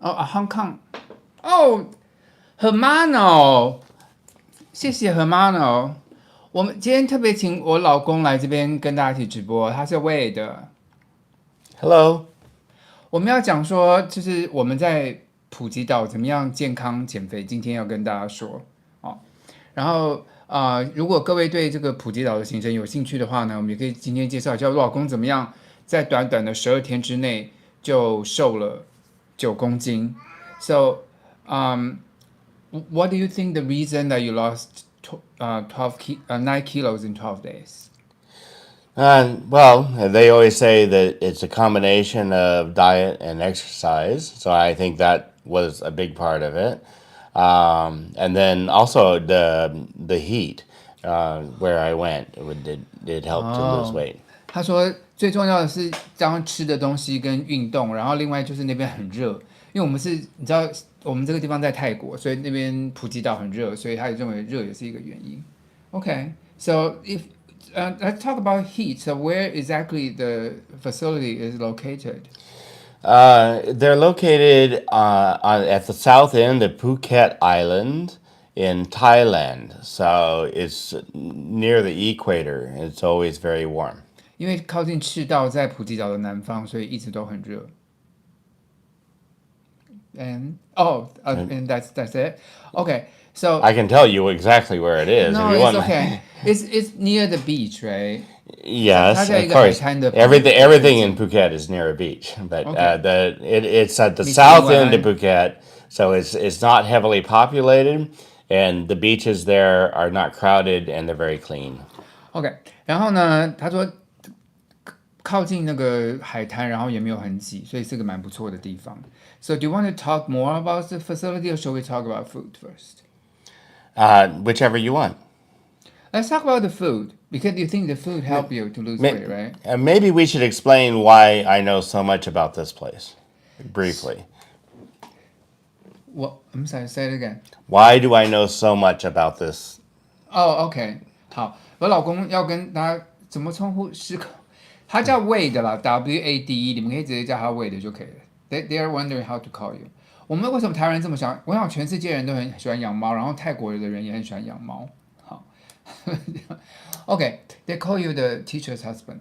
Hong Kong，Hermano，谢谢 Hermano。我们今天特别请我老公来这边跟大家一起直播，他是 Wade。Hello。我们要讲说，就是我们在普吉岛怎么样健康减肥，今天要跟大家说哦。然后如果各位对这个普吉岛的行程有兴趣的话呢，我们也可以今天介绍一下我老公怎么样在短短的12天之内就瘦了9公斤。So, what do you think the reason that you lost 9 kilos in 12 days? Well, they always say that it's a combination of diet and exercise, so I think that was a big part of it. And then also the heat where I went, it helped to lose weight. 他说最重要的是当吃的东西跟运动，然后另外就是那边很热，因为我们是你知道我们这个地方在泰国，所以那边普吉岛很热，所以他也认为热也是一个原因。Okay, so let's talk about heat. So where exactly the facility is located? They're located at the south end of Phuket Island in Thailand, so it's near the equator. It's always very warm. 因为靠近赤道，在普吉岛的南方，所以一直都很热。And that's it. Okay, so I can tell you exactly where it is. no, if you it's want. okay. It's near the beach, right? Yes, 它在一 of 个海 course. 滩的 Everything in Phuket is near a beach, but Okay. it's at the Beach south Island. end of Phuket, so it's not heavily populated, and the beaches there are not crowded and they're very clean. OK， 然后呢，他说靠近那个海滩，然后也没有很挤，所以是个蛮不错的地方。So do you want to talk more about the facility, or shall we talk about food first? Whichever you want. Let's talk about the food because you think the food help you to lose weight, right? Maybe we should explain why I know so much about this place, briefly. I'm sorry, say it again. Why do I know so much about this? OK， 好，我老公要跟大家怎么称呼失口，他叫 Wade 啦 ，WADE， 你们可以直接叫他 Wade 就可以了。They are wondering how to call you. 我们为什么台湾人这么喜欢？我想全世界人都很喜欢养猫，然后泰国的人也很喜欢养猫。好，OK， they call you the teacher's husband.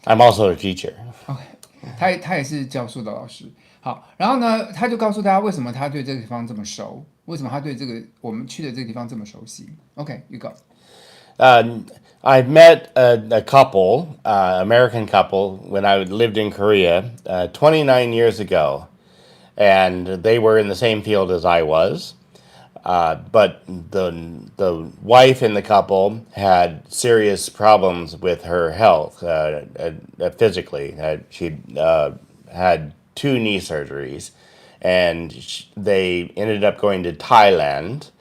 I'm also a teacher. OK， 他也是教书的老师。好，然后呢，他就告诉大家为什么他对这个地方这么熟，为什么他对这个我们去的这个地方这么熟悉。OK，you go. I met a couple, American couple, when I lived in Korea 29 years ago, and they were in the same field as I was. But the wife in the couple had serious problems with her health physically. She had 2 knee surgeries, and they ended up going to Thailand,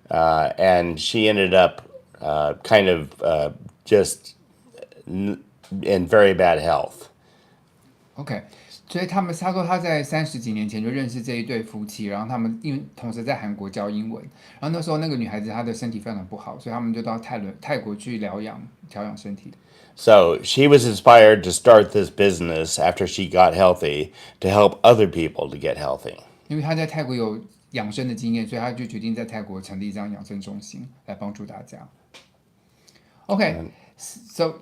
and she ended up kind of just in very bad health. OK， 所以他说他在30几年前就认识这一对夫妻，然后他们因为同时在韩国教英文，然后那时候那个女孩子她的身体非常不好，所以他们就到泰国去调养身体。So she was inspired to start this business after she got healthy to help other people to get healthy. 因为她在泰国有养生的经验，所以她就决定在泰国成立这样养生中心来帮助大家。OK， so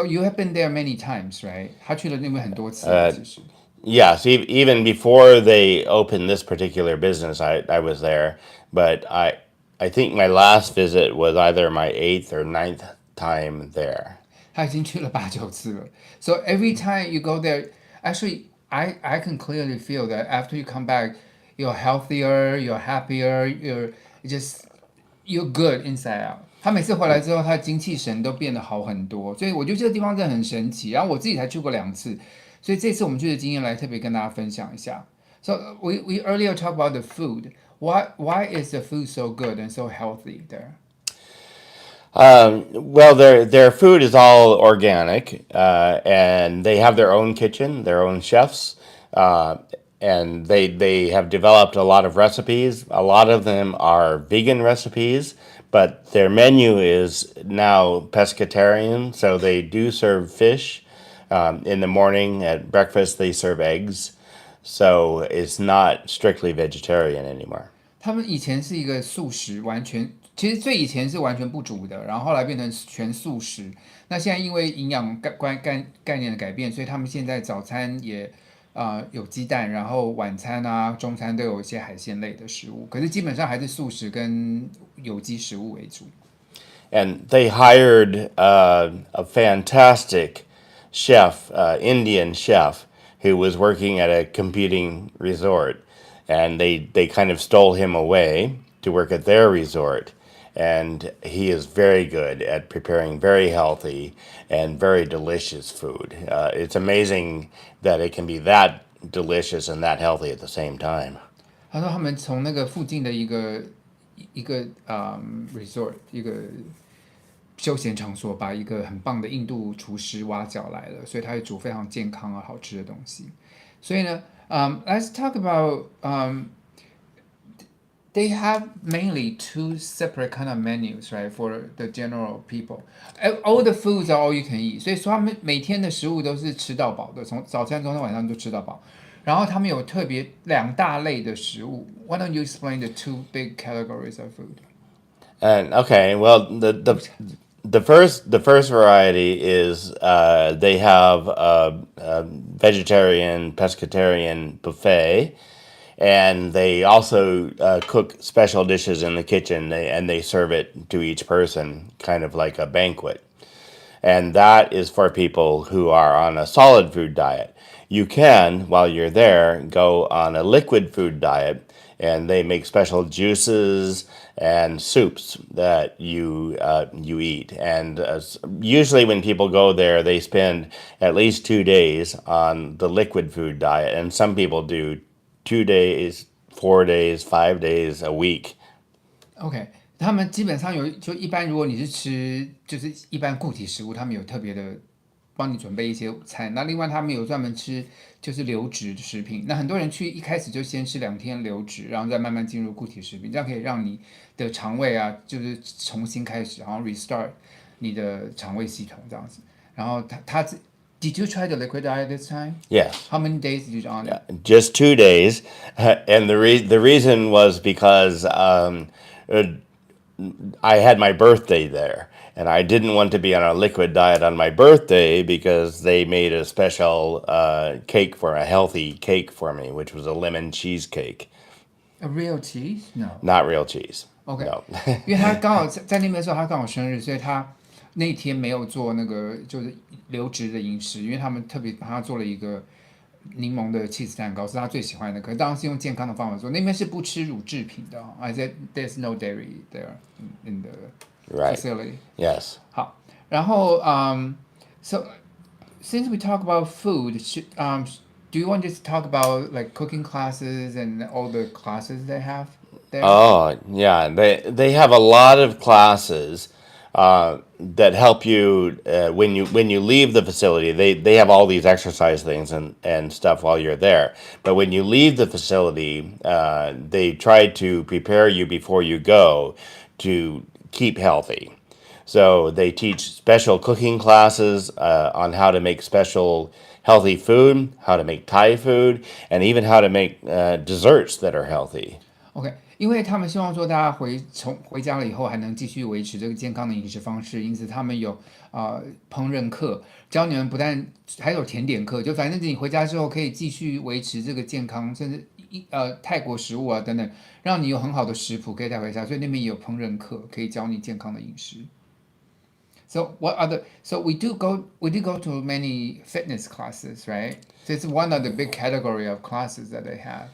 you have been there many times, right? 他去了那边很多次，其实。Yes, even before they opened this particular business, I was there. But I think my last visit was either my 8th or 9th time there. 他已经去了8、9次了。So every time you go there, actually, I can clearly feel that after you come back, you're healthier, you're happier, you're good inside out. 他每次回来之后，他的精气神都变得好很多，所以我觉得这个地方真的很神奇。然后我自己才去过2次，所以这次我们去的经验来特别跟大家分享一下。So we earlier talked about the food. Why is the food so good and so healthy there? Well, their food is all organic, and they have their own kitchen, their own chefs, and they have developed a lot of recipes. A lot of them are vegan recipes, but their menu is now pescatarian, so they do serve fish. In the morning at breakfast, they serve eggs. so it's not strictly vegetarian anymore. 他们以前是一个素食，其实最以前是完全不煮的，然后后来变成全素食。那现在因为营养概念的改变，所以他们现在早餐也有鸡蛋，然后晚餐啊、中餐都有一些海鲜类的食物，可是基本上还是素食跟有机食物为主。And they hired a fantastic chef, Indian chef, who was working at a competing resort. And they kind of stole him away to work at their resort. And he is very good at preparing very healthy and very delicious food. It's amazing that it can be that delicious and that healthy at the same time. 他说他们从那个附近的一个resort 一个休闲场所，把一个很棒的印度厨师挖角来了，所以他会煮非常健康啊好吃的东西。所以呢，let's talk about they have mainly two separate kind of menus, right, for the general people. All the foods are all you can eat. 所以说他们每天的食物都是吃到饱的，从早餐、中餐、晚上都吃到饱。然后他们有特别2大类的食物。Why don't you explain the 2 big categories of food? And okay, well, the first variety is they have a vegetarian pescatarian buffet, and they also cook special dishes in the kitchen, and they serve it to each person, kind of like a banquet. And that is for people who are on a solid food diet. You can, while you're there, go on a liquid food diet, and they make special juices and soups that you eat. And usually when people go there, they spend at least 2 days on the liquid food diet, and some people do 2 days, 4 days, 5 days a week. OK， 他们基本上就一般如果你是吃就是一般固体食物，他们有特别的帮你准备一些菜。那另外他们有专门吃就是流质食品。那很多人去一开始就先吃2天流质，然后再慢慢进入固体食品，这样可以让你的肠胃啊就是重新开始，然后 restart 你的肠胃系统这样子。然后Did you try the liquid diet this time? Yes. How many days did you do on it? Just 2 days, and the reason was because I had my birthday there, and I didn't want to be on a liquid diet on my birthday because they made a special cake for a healthy cake for me, which was a lemon cheesecake. A real cheese? No. Not real cheese. OK， No. 因为他刚好在那边的时候，他刚好生日，所以他那天没有做那个就是流质的饮食，因为他们特别帮他做了一个柠檬的 cheese 蛋糕，是他最喜欢的。可是当然是用健康的方法做，那边是不吃乳制品的。I said there's no dairy there in the facility. Yes. 好，然后so since we talk about food, do you want to talk about like cooking classes and all the classes they have there? Oh, yeah. They have a lot of classes that help you when you leave the facility. They have all these exercise things and stuff while you're there. But when you leave the facility, they try to prepare you before you go to keep healthy. So they teach special cooking classes on how to make special healthy food, how to make Thai food, and even how to make desserts that are healthy. OK， 因为他们希望说大家回家了以后还能继续维持这个健康的饮食方式，因此他们有烹饪课，教你们不但还有甜点课，就反正你回家之后可以继续维持这个健康，甚至泰国食物啊等等，让你有很好的食谱可以带回家，所以那边也有烹饪课可以教你健康的饮食。So we do go to many fitness classes, right? So it's one of the big category of classes that they have.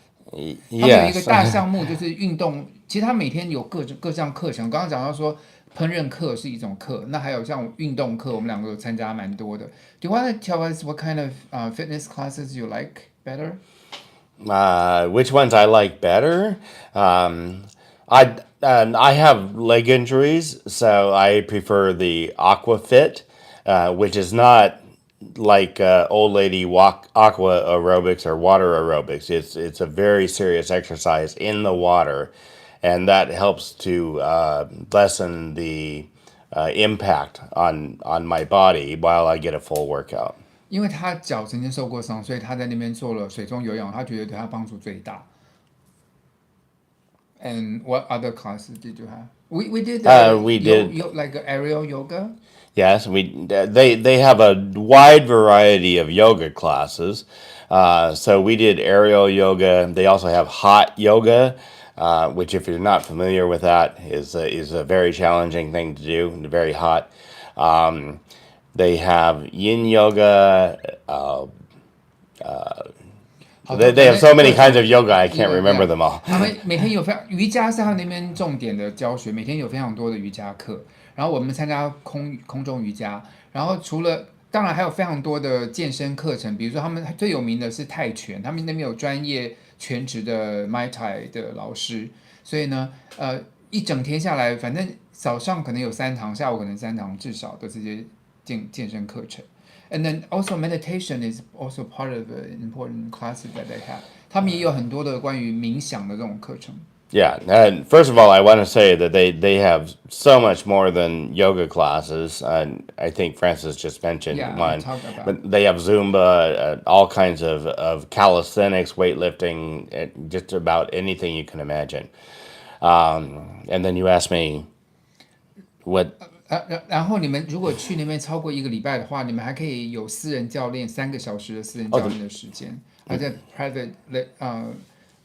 他们有一个大项目就是运动，其实他每天有各项课程。刚刚讲到说烹饪课是一种课，那还有像运动课，我们2个有参加蛮多的。Do you want to tell us what kind of fitness classes you like better? Which ones I like better? I have leg injuries, so I prefer the aquafit, which is not like old lady aqua aerobics or water aerobics. It's a very serious exercise in the water, and that helps to lessen the impact on my body while I get a full workout. 因为他脚曾经受过伤，所以他在那边做了水中有氧，他觉得对他帮助最大。And what other classes did you have? We did we did like aerial yoga. Yes, they have a wide variety of yoga classes. So we did aerial yoga. They also have hot yoga, which if you're not familiar with that is a very challenging thing to do. Very hot. They have yin yoga. They have so many kinds of yoga, I can't remember them all. 他们每天有瑜伽是他们那边重点的教学，每天有非常多的瑜伽课。然后我们参加空中瑜伽，然后除了当然还有非常多的健身课程，比如说他们最有名的是泰拳，他们那边有专业全职的 Muay Thai 的老师，所以呢，一整天下来，反正早上可能有3堂，下午可能3堂，至少的这些健身课程。And then also meditation is also part of the important classes that they have. 他们也有很多的关于冥想的这种课程。Yeah, and first of all, I want to say that they have so much more than yoga classes. I think Francis just mentioned one, but they have Zumba, all kinds of calisthenics, weightlifting, just about anything you can imagine. And then you asked me what. 然后你们如果去那边超过1个礼拜的话，你们还可以有私人教练3个小时的私人教练的时间，而且 private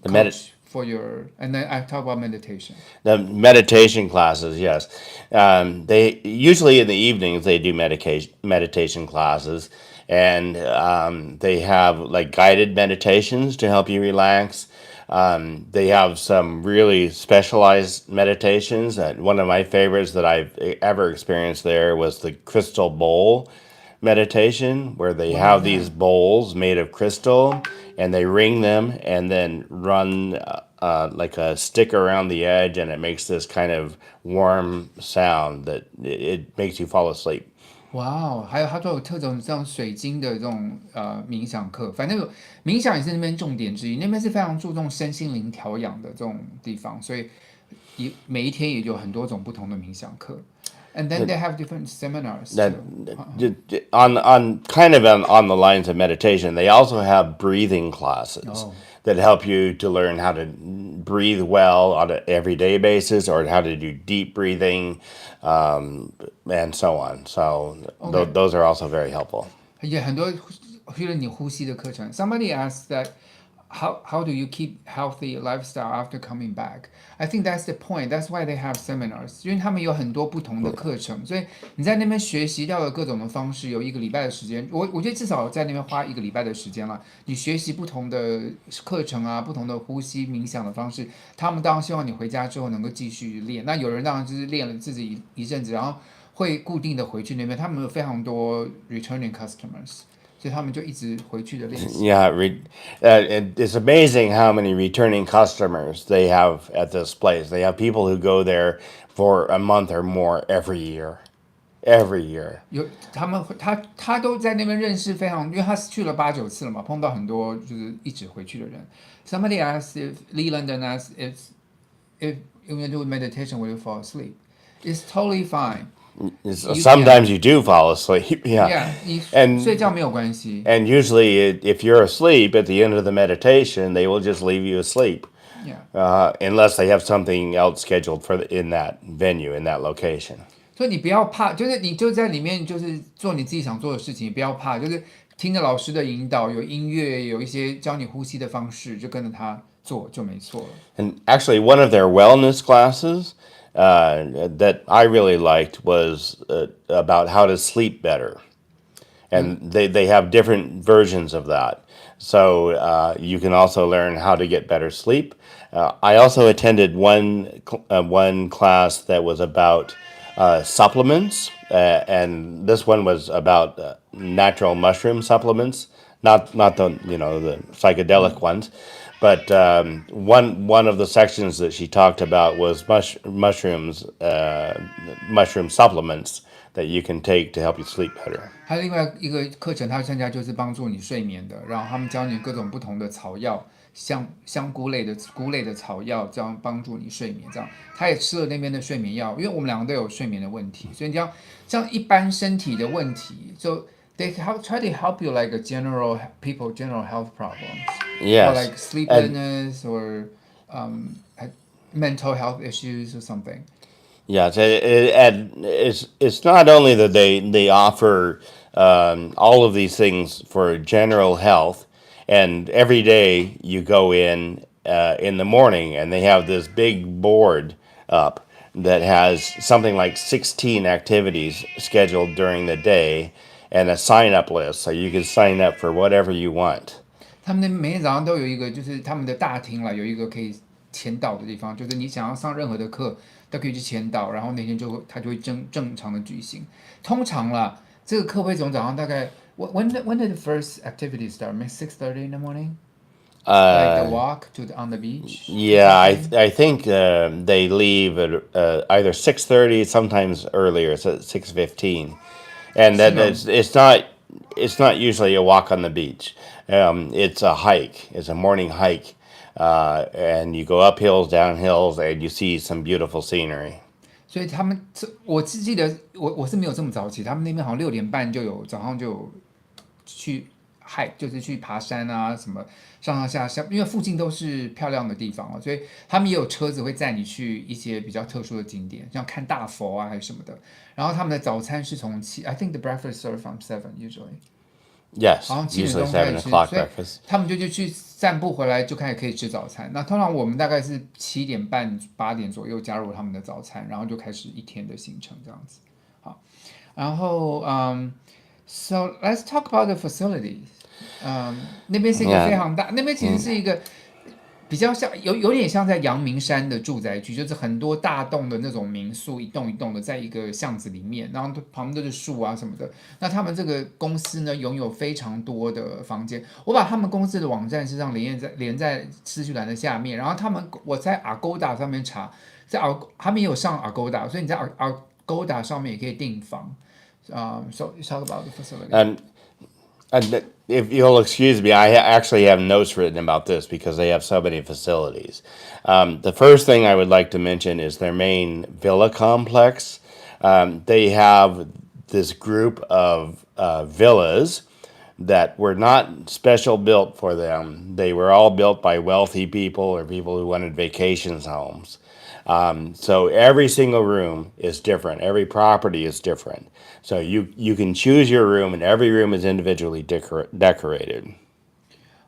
coach for your, and then I talk about meditation. The meditation classes, yes. They usually in the evenings they do meditation classes, and they have like guided meditations to help you relax. They have some really specialized meditations. One of my favorites that I've ever experienced there was the crystal bowl meditation, where they have these bowls made of crystal and they ring them and then run like a stick around the edge, and it makes this kind of warm sound that it makes you fall asleep. 哇哦，还有他都有特种这种水晶的这种冥想课，反正冥想也是那边重点之一，那边是非常注重身心灵调养的这种地方，所以每一天也有很多种不同的冥想课。And then they have different seminars. On kind of on the lines of meditation, they also have breathing classes that help you to learn how to breathe well on an everyday basis, or how to do deep breathing, and so on. So those are also very helpful. 也很多你呼吸的课程。Somebody asked that. How do you keep healthy lifestyle after coming back? I think that's the point. That's why they have seminars. 因为他们有很多不同的课程，所以你在那边学习到的各种的方式，有1个礼拜的时间。我觉得至少在那边花1个礼拜的时间了。你学习不同的课程啊，不同的呼吸冥想的方式，他们当然希望你回家之后能够继续练。那有人当然就是练了自己一阵子，然后会固定的回去那边。他们有非常多 returning customers。所以他们就一直回去的练习。Yeah, it's amazing how many returning customers they have at this place. They have people who go there for a month or more every year. Every year. 有他都在那边认识非常，因为他去了8、9次了嘛，碰到很多就是一直回去的人。Somebody asked if Leland asked if you do meditation will you fall asleep? It's totally fine. Sometimes you do fall asleep, yeah. And 睡觉没有关系。And usually, if you're asleep at the end of the meditation, they will just leave you asleep. Yeah. Unless they have something else scheduled in that venue, in that location. 所以你不要怕，就是你就在里面，就是做你自己想做的事情，不要怕，就是听着老师的引导，有音乐，有一些教你呼吸的方式，就跟着他做就没错了。And actually, one of their wellness classes that I really liked was about how to sleep better. And they have different versions of that. So you can also learn how to get better sleep. I also attended one class that was about supplements, and this one was about natural mushroom supplements, not the the psychedelic ones. But one of the sections that she talked about was mushroom supplements that you can take to help you sleep better. 还有另外一个课程，他参加就是帮助你睡眠的，然后他们教你各种不同的草药，香菇类的草药，这样帮助你睡眠。这样，他也吃了那边的睡眠药，因为我们2个都有睡眠的问题，所以这样一般身体的问题就。they try to help you like a general health problems. Yes. Or like sleeplessness or mental health issues or something. Yes, and it's not only that they offer all of these things for general health, and every day you go in the morning, and they have this big board up that has something like 16 activities scheduled during the day, and a sign-up list, so you can sign up for whatever you want. 他们每天早上都有一个，就是他们的大厅啦，有一个可以签到的地方，就是你想要上任何的课都可以去签到，然后那天它就会正常的举行。通常啦，这个课会从早上大概 when did the first activity start? Maybe 6:30 in the morning. Like the walk on the beach. Yeah, I think they leave at either 6:30, sometimes earlier. It's at 6:15, and that it's not usually a walk on the beach. It's a hike. It's a morning hike, and you go up hills, down hills, and you see some beautiful scenery. 所以他们我只记得我是没有这么早起，他们那边好像6点半早上就有去 hike， 就是去爬山啊什么上下，因为附近都是漂亮的地方所以他们也有车子会载你去一些比较特殊的景点，像看大佛啊还是什么的。然后他们的早餐是从I think the breakfast served from 7 usually. Yes, 好像7点 usually 钟开始 7 吃， o'clock 所以 breakfast. 他们就去散步回来就可以吃早餐。那通常我们大概是7点半8点左右加入他们的早餐，然后就开始一天的行程这样子。好，然后so let's talk about the facilities. 那边是一个非常大，那边其实是一个比较像有点像在阳明山的住宅区，就是很多大栋的那种民宿，一栋一栋的在一个巷子里面，然后旁边都是树啊什么的。那他们这个公司呢，拥有非常多的房间。我把他们公司的网站实际上连在资讯栏的下面，然后我在 Agoda 上面查，他们也有上 Agoda， 所以你在 Agoda 上面也可以订房。So talk about the facility. And if you'll excuse me, I actually have notes written about this because they have so many facilities. The first thing I would like to mention is their main villa complex. They have this group of villas that were not special built for them. They were all built by wealthy people or people who wanted vacation homes. So every single room is different. Every property is different. So you can choose your room, and every room is individually decorated.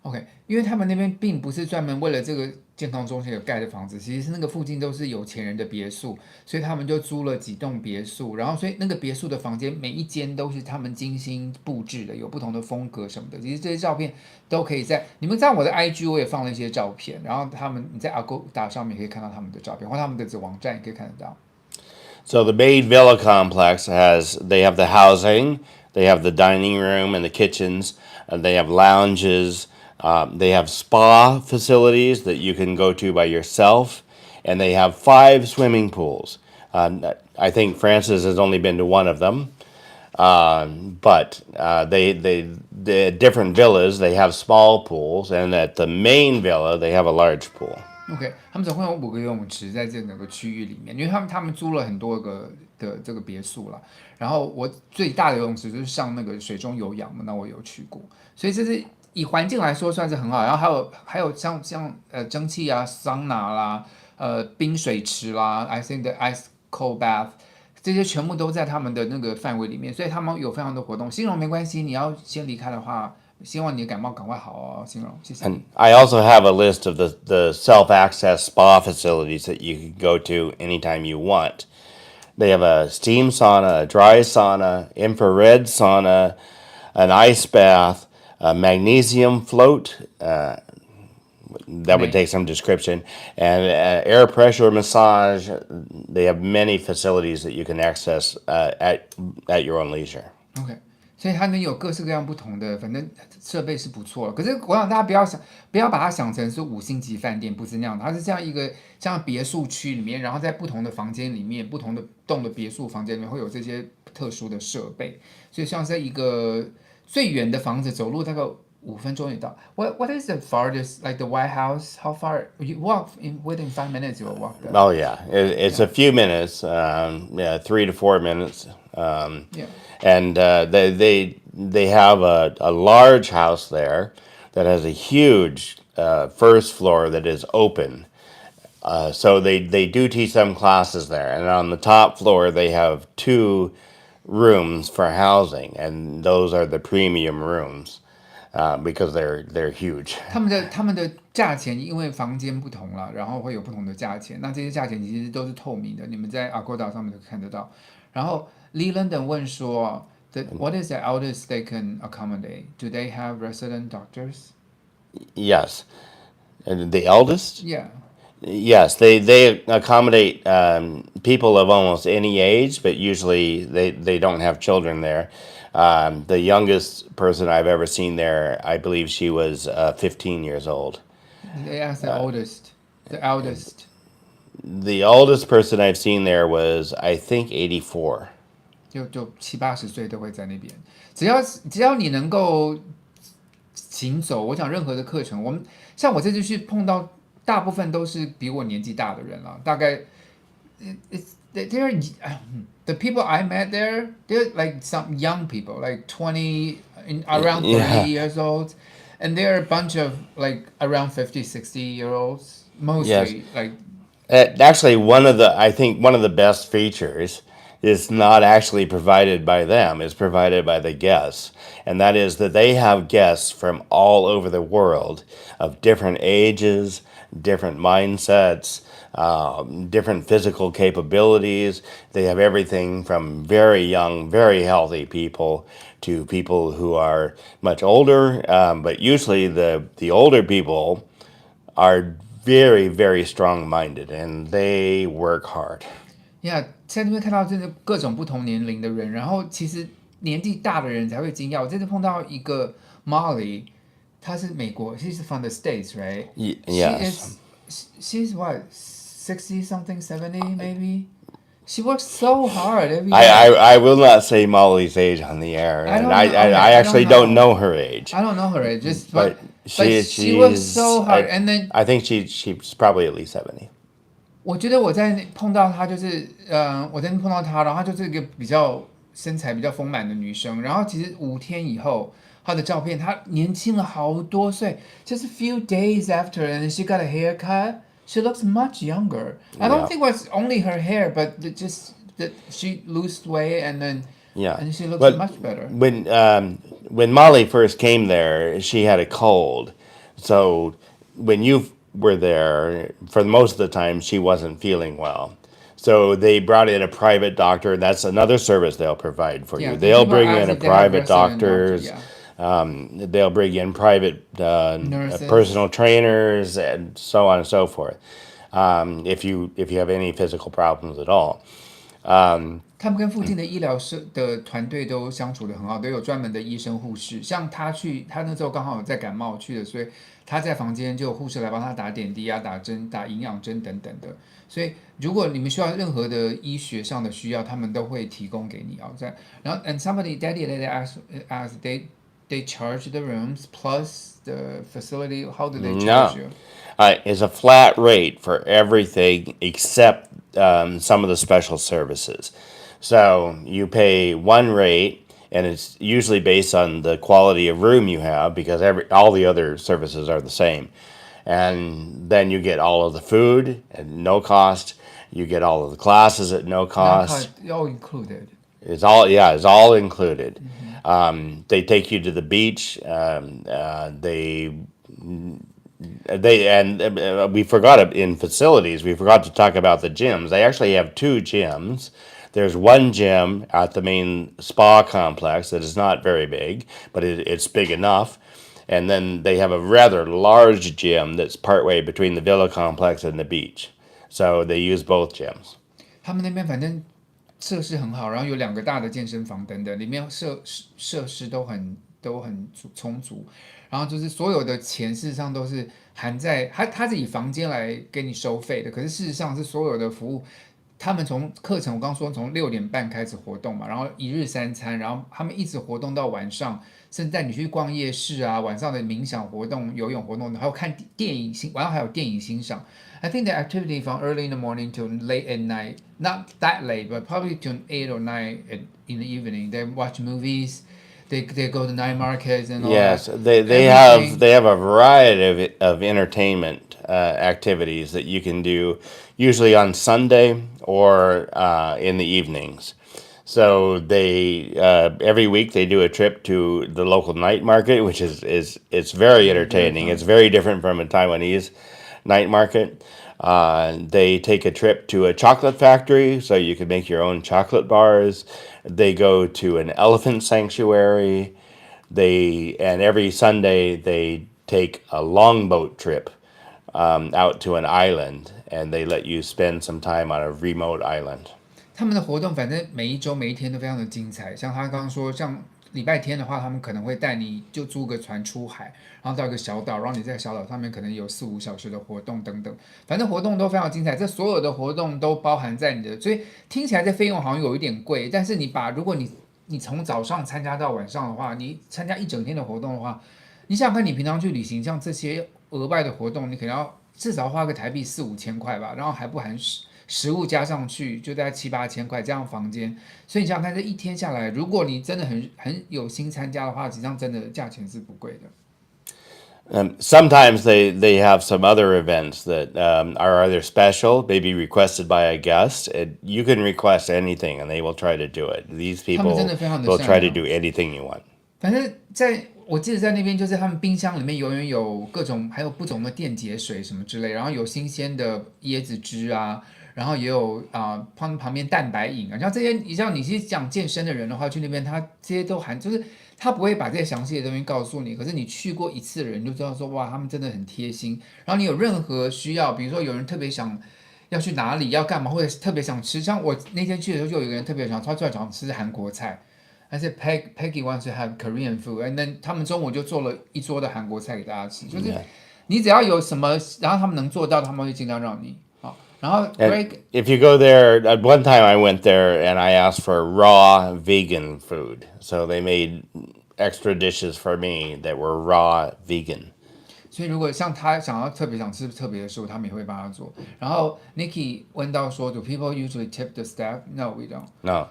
OK， 因为他们那边并不是专门为了这个健康中心而盖的房子，其实是那个附近都是有钱人的别墅，所以他们就租了几栋别墅，然后所以那个别墅的房间每一间都是他们精心布置的，有不同的风格什么的。其实这些照片都可以你们在我的 IG 我也放了一些照片，然后你在 Agoda 上面可以看到他们的照片，或他们的网站也可以看得到。So the main villa complex they have the housing, they have the dining room and the kitchens, they have lounges, they have spa facilities that you can go to by yourself, and they have 5 swimming pools. I think Francis has only been to one of them, but the different villas, they have small pools, and at the main villa, they have a large pool. OK， 他们总共有5个游泳池在这整个区域里面，因为他们租了很多个的这个别墅啦。然后我最大的游泳池就是上那个水中有氧嘛，那我有去过，所以这是以环境来说算是很好。然后还有像蒸汽啊、桑拿啦、冰水池啦 ，I think the ice cold bath， 这些全部都在他们的那个范围里面，所以他们有非常多活动。新荣没关系，你要先离开的话。希望你的感冒赶快好哦，新荣，谢谢。And I also have a list of the self-access spa facilities that you can go to anytime you want. They have a steam sauna, a dry sauna, infrared sauna, an ice bath, a magnesium float. That would take some description. And air pressure massage. They have many facilities that you can access at your own leisure. OK。所以它能有各式各样不同的，反正设备是不错的。可是我想大家不要把它想成是5星级饭店，不是那样的。它是这样一个像别墅区里面，然后在不同的房间里面，不同的栋的别墅房间里面会有这些特殊的设备。所以像是一个最远的房子，走路大概5分钟也到。What is the farthest, like the White House? How far you walk within 5 minutes? You will walk there. Oh yeah, it's a few minutes. 3 to 4 minutes. Yeah. And they have a large house there that has a huge first floor that is open. So they do teach them classes there. And on the top floor, they have 2 rooms for housing. And those are the premium rooms because they're huge. 他们的价钱因为房间不同啦，然后会有不同的价钱。那这些价钱其实都是透明的，你们在 Agoda 上面都看得到。然后 Lee London 问说，What is the eldest they can accommodate? Do they have resident doctors? Yes. And the eldest? Yeah. Yes, they accommodate people of almost any age, but usually they don't have children there. The youngest person I've ever seen there, I believe she was 15 years old. They asked the oldest, the eldest. The oldest person I've seen there was, I think, 84. 就70-80岁都会在那边，只要你能够行走，我讲任何的课程，像我这次去碰到。大部分都是比我年纪大的人了，大概 the people I met there, they're like some young people, like 20, around 30 years old, and they're a bunch of like around 50, 60-year-olds, mostly. Yes. Like actually, I think one of the best features is not actually provided by them, it's provided by the guests. And that is that they have guests from all over the world of different ages, different mindsets, different physical capabilities. They have everything from very young, very healthy people to people who are much older. But usually the older people are very, very strong-minded and they work hard. Yeah, 在那边看到真的各种不同年龄的人，然后其实年纪大的人才会惊讶。我这次碰到一个 Molly， 她是美国 ，she's from the States, right? Yes. She's what, 60 something, 70 maybe? She works so hard every day. I will not say Molly's age on the air. I actually don't know her age. I don't know her age, but she works so hard. And then I think she's probably at least 70. 我觉得我在碰到她就是，我在那碰到她，然后她就是一个比较身材比较丰满的女生，然后其实5天以后，她的照片她年轻了好多岁，just a few days after, and she got a haircut. She looks much younger. I don't think it was only her hair, but just that she lost weight and then and she looks much better. When Molly first came there, she had a cold, so when you were there, for most of the time, she wasn't feeling well. So they brought in a private doctor. That's another service they'll provide for you. They'll bring in a private doctors. They'll bring in private personal trainers and so on and so forth. If you have any physical problems at all. 他们跟附近的医疗的团队都相处得很好，都有专门的医生护士。像他那时候刚好有在感冒去的，所以他在房间就有护士来帮他打点滴啊、打针、打营养针等等的。所以如果你们需要任何的医学上的需要，他们都会提供给你啊。然后 and somebody daddy they ask they charge the rooms plus the facility. How do they charge you? It's a flat rate for everything except some of the special services. So you pay one rate, and it's usually based on the quality of room you have because all the other services are the same. And then you get all of the food at no cost. You get all of the classes at no cost. All included. It's all included. Mm-hmm. They take you to the beach. We forgot in facilities. We forgot to talk about the gyms. They actually have 2 gyms. There's one gym at the main spa complex that is not very big, but it's big enough. And then they have a rather large gym that's partway between the villa complex and the beach. So they use both gyms. 他们那边反正设施很好，然后有2个大的健身房等等，里面设施都很充足。然后就是所有的钱事实上都是含在他是以房间来给你收费的，可是事实上是所有的服务。他们从课程，我刚说从6点半开始活动嘛，然后1日3餐，然后他们一直活动到晚上，甚至带你去逛夜市啊，晚上的冥想活动、游泳活动，还有看电影晚上还有电影欣赏。I think the activity from early in the morning to late at night, not that late, but probably to 8 or 9 in the evening. They watch movies, they go to night markets and all Yes, that. they have a variety of entertainment activities that you can do, usually on Sunday or in the evenings. So they every week they do a trip to the local night market, which is it's very entertaining. It's very different from a Taiwanese night market. They take a trip to a chocolate factory, so you can make your own chocolate bars. They go to an elephant sanctuary. And every Sunday they take a longboat trip out to an island, and they let you spend some time on a remote island. 他们的活动反正每一周每一天都非常的精彩，像他刚刚说，像礼拜天的话，他们可能会带你就租个船出海，然后到一个小岛，然后你在小岛上面可能有4-5小时的活动等等，反正活动都非常精彩。这所有的活动都包含在你的，所以听起来这费用好像有一点贵，但是如果你从早上参加到晚上的话，你参加一整天的活动的话，你想想看，你平常去旅行，像这些额外的活动，你可能要至少花个台币4-5千块吧，然后还不含食物加上去，就大概7-8千块这样房间。所以你想想看，这一天下来，如果你真的很有心参加的话，实际上真的价钱是不贵的。Sometimes they have some other events that are either special, maybe requested by a guest. You can request anything, and they will try to do it. These people will try to do anything you want. 反正我记得在那边，就是他们冰箱里面永远有各种，还有不同的电解水什么之类，然后有新鲜的椰子汁啊，然后也有旁边蛋白饮啊，像这些，像你是讲健身的人的话，去那边他这些都含，就是他不会把这些详细的东西告诉你，可是你去过一次的人就知道说，哇，他们真的很贴心。然后你有任何需要，比如说有人特别想要去哪里要干嘛，或者特别想吃，像我那天去的时候，就有一个人特别他突然想吃韩国菜。I said Peggy wants to have Korean food, and then 他们中午就做了一桌的韩国菜给大家吃，就是你只要有什么，然后他们能做到，他们会尽量让你。好，然后 Greg, if you go there, at one time I went there and I asked for raw vegan food, so they made extra dishes for me that were raw vegan. 所以如果像他特别想吃特别的食物，他们也会帮他做。然后 Nikki 问到说 ，Do people usually tip the staff? No, we don't. No.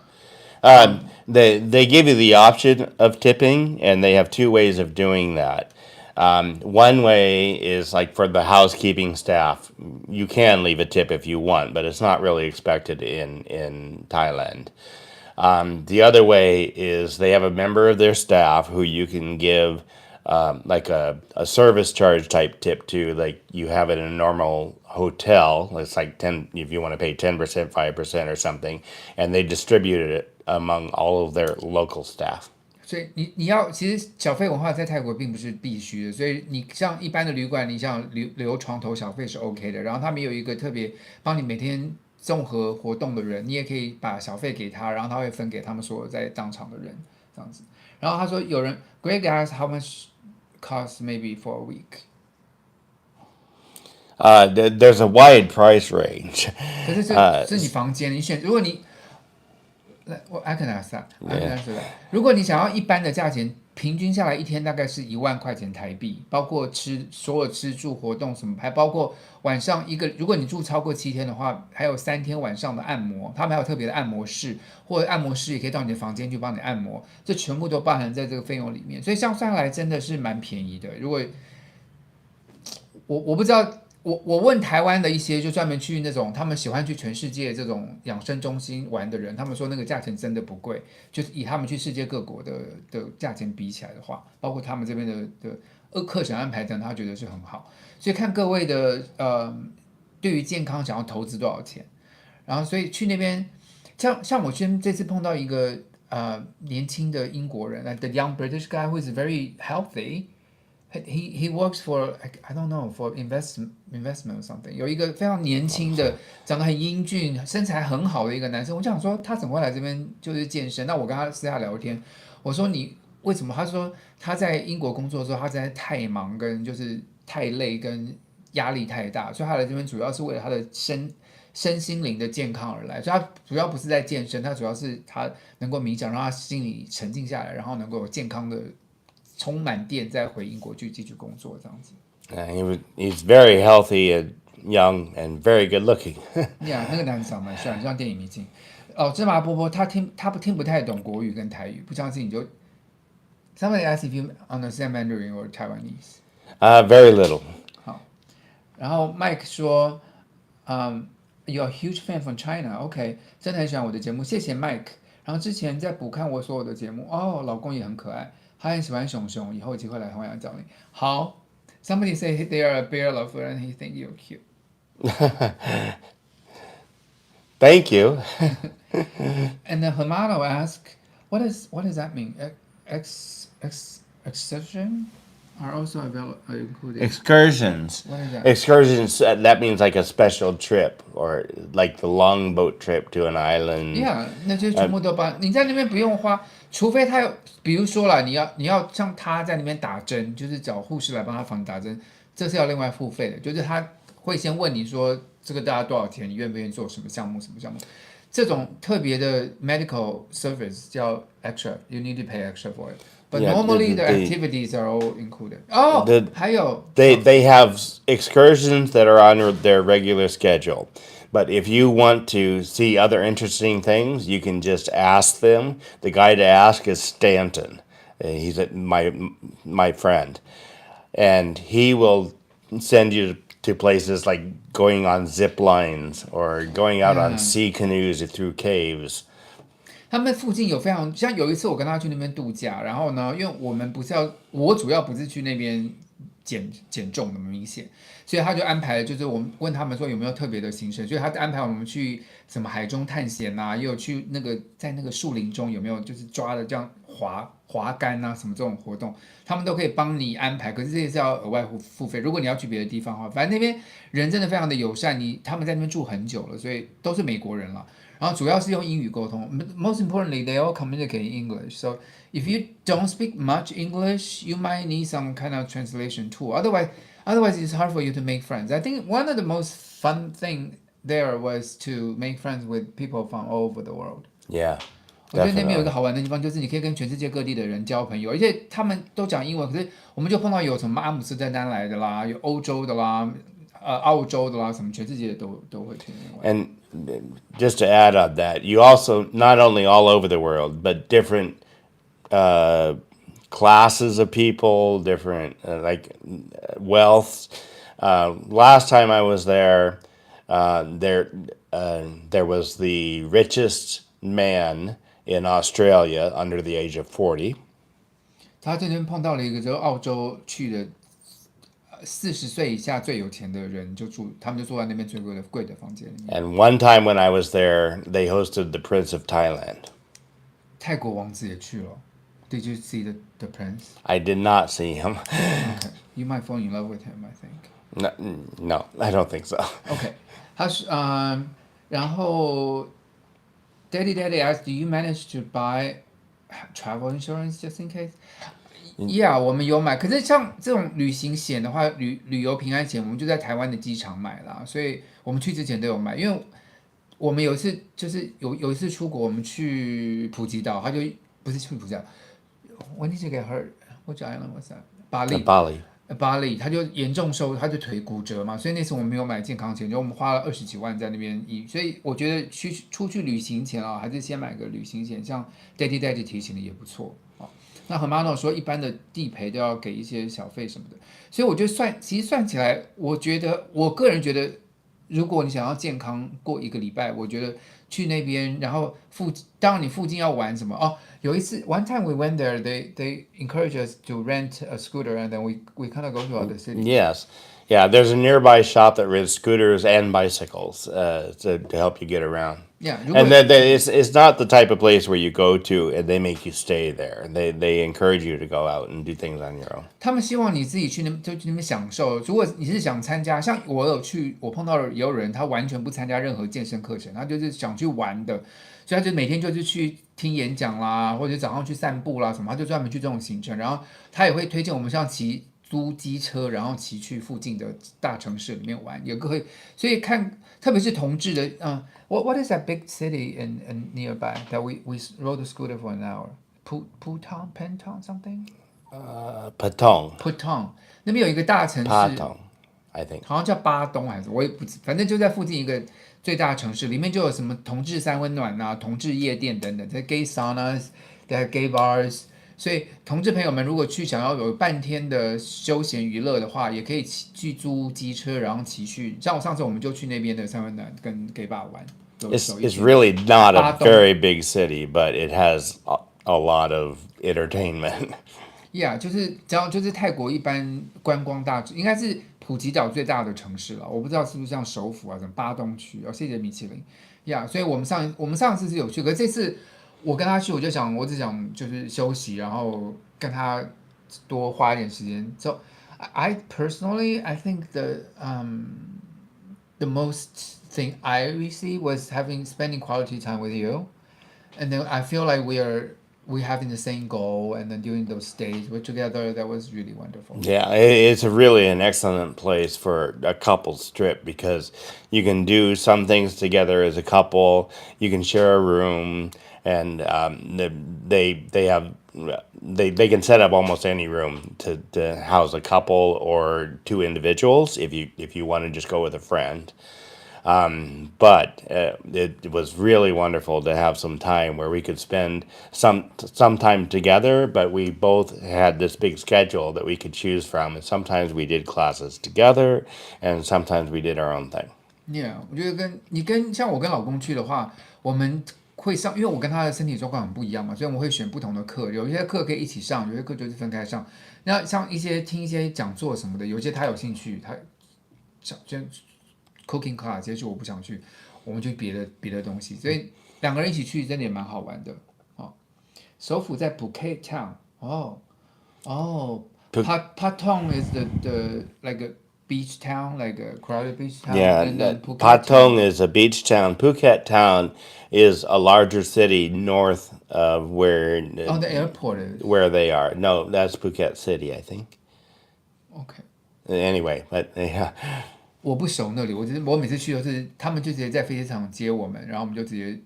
They give you the option of tipping, and they have two ways of doing that. One way is like for the housekeeping staff, you can leave a tip if you want, but it's not really expected in Thailand. The other way is they have a member of their staff who you can give like a service charge type tip to, like you have it in a normal hotel. It's like 10 if you want to pay 10%, 5% or something, and they distribute it among all of their local staff. 所以你要，其实小费文化在泰国并不是必须的，所以你像一般的旅馆，你像留床头小费是 OK 的，然后他们有一个特别帮你每天综合活动的人，你也可以把小费给他，然后他会分给他们所有在当场的人这样子。然后他说有人 Greg asked how much cost maybe for a week. There's a wide price range. 可是是你房间，你选，如果你I can answer that. I can answer that. 如果你想要一般的价钱，平均下来一天大概是1万块钱台币，包括所有吃住活动什么，还包括晚上如果你住超过7天的话，还有3天晚上的按摩，他们还有特别的按摩室，或者按摩师也可以到你的房间去帮你按摩，这全部都包含在这个费用里面，所以这样算下来真的是蛮便宜的。如果我不知道。我问台湾的一些就专门去那种他们喜欢去全世界这种养生中心玩的人，他们说那个价钱真的不贵，就是以他们去世界各国的价钱比起来的话，包括他们这边的课程安排等，他觉得是很好。所以看各位的对于健康想要投资多少钱，然后所以去那边像我这次碰到一个年轻的英国人 ，the young British guy who is very healthy。He works for I don't know for investment or something。有一个非常年轻的，长得很英俊、身材很好的一个男生。我想说他怎么会来这边就是健身？那我跟他私下聊天，我说你为什么？他说他在英国工作的时候，他实在太忙，跟就是太累，跟压力太大，所以他来这边主要是为了他的身心灵的健康而来。所以他主要不是在健身，他主要是他能够冥想，让他心里沉静下来，然后能够有健康的。充满电再回英国去继续工作这样子。He's very healthy and young and very good looking. Yeah， 那个男生蛮帅，像电影明星。芝麻波波他听不太懂国语跟台语，不相信你就 Somebody asked if you understand Mandarin or Taiwanese. Very little. 好，然后 Mike 说，You're a huge fan from China. OK， 真的很喜欢我的节目，谢谢 Mike。然后之前在补看我所有的节目，哦，老公也很可爱，他很喜欢熊熊，以后有机会来台湾找你。好 ，Somebody say they are a bear lover and he think you're cute. Thank you. And then Hermano asked, what does that mean? Excursion are also included. Excursions. What is that? Excursions, that means like a special trip or like the longboat trip to an island. Yeah， 那就全部都帮你在那边不用花，除非他有，比如说啦，你要像他在那边打针，就是找护士来帮他防打针，这是要另外付费的，就是他会先问你说这个大概多少钱，你愿不愿意做什么项目？这种特别的 medical service 叫 extra，you need to pay extra for it。But normally the activities are all included. 哦，还有 they have excursions that are on their regular schedule. But if you want to see other interesting things, you can just ask them. The guy to ask is Stanton. He's my friend. And he will send you to places like going on zip lines or going out on sea canoes through caves. 他们附近有非常像有一次我跟他去那边度假，然后呢，因为我主要不是去那边减重的明显，所以他就安排了，就是我们问他们说有没有特别的行程，所以他安排我们去什么海中探险啊，也有去在那个树林中有没有就是抓的这样滑竿啊什么这种活动，他们都可以帮你安排，可是这也是要额外付费。如果你要去别的地方的话，反正那边人真的非常的友善，他们在那边住很久了，所以都是美国人了。然后主要是用英语沟通。Most importantly, they all communicate in English. So if you don't speak much English, you might need some kind of translation tool. Otherwise, it's hard for you to make friends. I think one of the most fun thing there was to make friends with people from all over the world. Yeah. 我觉得那边有一个好玩的地方，就是你可以跟全世界各地的人交朋友，而且他们都讲英文。可是我们就碰到有什么阿姆斯特丹来的啦，有欧洲的啦，澳洲的啦，什么全世界都会去那边玩。And just to add on that, you also not only all over the world, but different classes of people, different wealth. Last time I was there, there was the richest man in Australia under the age of 40. 他这边碰到了一个，就是澳洲去的40岁以下最有钱的人，他们就住在那边最贵的房间里面。And one time when I was there, they hosted the Prince of Thailand. 泰国王子也去了。Did you see the prince? I did not see him. Okay. You might fall in love with him, I think. No, I don't think so. Okay. 他是然后 Daddy asked, do you manage to buy travel insurance just in case? Yeah， 我们有买，可是像这种旅行险的话，旅游平安险，我们就在台湾的机场买啦，所以我们去之前都有买，因为我们有一次就是有一次出国，我们去普吉岛，他就不是去普吉岛 ，When did you get hurt? Which island was that? 巴黎，他就严重他就腿骨折嘛，所以那次我们没有买健康险，就我们花了20几万在那边所以我觉得出去旅行前啊，还是先买个旅行险，像 Daddy 提醒的也不错。那Hermano说一般的地陪都要给一些小费什么的，所以我觉得其实算起来，我个人觉得，如果你想要健康过1个礼拜，我觉得去那边，然后当然你附近要玩什么哦。有一次 one time we went there, they encourage us to rent a scooter and then we kind of go to other cities. Yes. Yeah, there's a nearby shop that rents scooters and bicycles to help you get around. Yeah, and then it's not the type of place where you go to and they make you stay there. They encourage you to go out and do things on your own. 他们希望你自己去那边享受。如果你是想参加，像我碰到了也有人，他完全不参加任何健身课程，他就是想去玩的，所以他就每天就是去听演讲啦，或者早上去散步啦什么，他就专门去这种行程。然后他也会推荐我们像租机车，然后骑去附近的大城市里面玩，也可以。所以特別是同志的，what is that big city in nearby that we rode a scooter for an hour? Penton something? Putong 那边有一个大城市 Patong, I think. 好像叫巴东还是我也不知，反正就在附近一个最大城市，里面就有什么同志三温暖啊、同志夜店等等，在 gay saunas, 在 gay bars。所以同志朋友们如果去想要有半天的休闲娱乐的话，也可以去租机车，然后骑去。像上次我们就去那边的三温暖跟 gay bar 玩。It's really not a very big city, but it has a lot of entertainment. Yeah， 就是泰国一般观光大，应该是普吉岛最大的城市了。我不知道是不是像首府啊，什么巴东区哦，谢谢米其林。Yeah， 所以我们上次是有去，可是这次我跟他去，我只想就是休息，然后跟他多花一点时间。So I personally I think the most thing I received was spending quality time with you, and then I feel like we having the same goal, and then during those days we're together, that was really wonderful. Yeah, it's really an excellent place for a couple's trip because you can do some things together as a couple. You can share a room, and they can set up almost any room to house a couple or two individuals if you want to just go with a friend. But it was really wonderful to have some time where we could spend some time together, but we both had this big schedule that we could choose from. And sometimes we did classes together, and sometimes we did our own thing. Yeah， 我觉得像我跟老公去的话，我们会上，因为我跟他的身体状况很不一样嘛，所以我们会选不同的课，有一些课可以一起上，有些课就是分开上。那像听一些讲座什么的，有些他有兴趣，他想cooking class， 也许我不想去，我们就别的东西，所以两个人一起去真的也蛮好玩的。哦，首府在 Phuket Town， Patong is the like a beach town, like a crowded beach town. Yeah, and then Phuket Patong is a beach town. Phuket Town is a larger city north of where the airport is. where they are. No, that's Phuket City, I think. Okay. Anyway, but yeah. 我不熟那里，我每次去都是他们就直接在飞机场接我们，然后我们就直接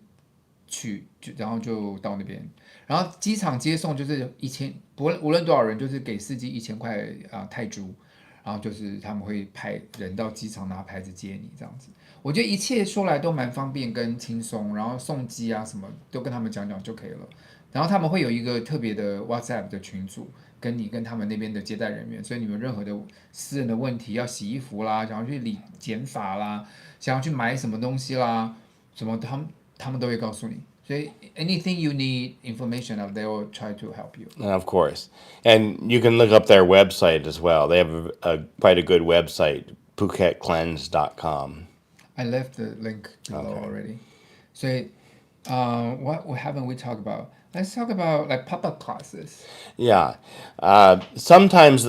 去，然后就到那边，然后机场接送就是1000，无论多少人，就是给司机1000块泰铢，然后就是他们会派人到机场拿牌子接你这样子。我觉得一切说来都蛮方便跟轻松，然后送机啊什么都跟他们讲就可以了。然后他们会有一个特别的 WhatsApp 的群组，跟你跟他们那边的接待人员，所以你们任何的私人的问题，要洗衣服啦，想要去剪发啦，想要去买什么东西啦，什么他们都会告诉你。所以 anything you need information of, they will try to help you. Of course. And you can look up their website as well. They have quite a good website, PhuketCleanse.com. I left the link below already. 所以what haven't we talked about? Let's talk about like pop-up classes. Yeah. Sometimes,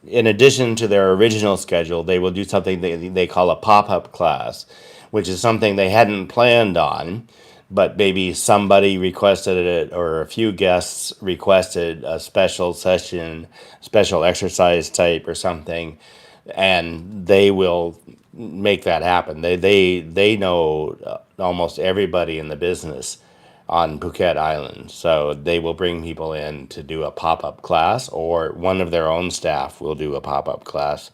in addition to their original schedule, they will do something they call a pop-up class, which is something they hadn't planned on, but maybe somebody requested it or a few guests requested a special session, special exercise type or something, and they will make that happen. They know almost everybody in the business on Phuket Island, so they will bring people in to do a pop-up class, or one of their own staff will do a pop-up class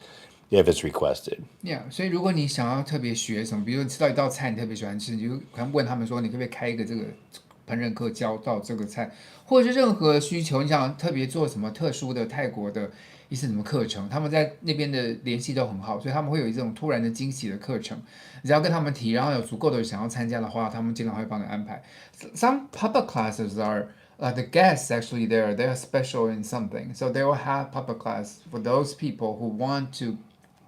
if it's requested. Yeah， 所以如果你想要特别学什么，比如说吃到一道菜你特别喜欢吃，你就可能问他们说，你可不可以开一个这个烹饪课教到这个菜，或者是任何需求，你想特别做什么特殊的泰国的一些什么课程，他们在那边的联系都很好，所以他们会有一种突然的惊喜的课程，只要跟他们提，然后有足够的人想要参加的话，他们经常会帮你安排。Some pop-up classes are the guests actually they are special in something, so they will have pop-up class for those people who want to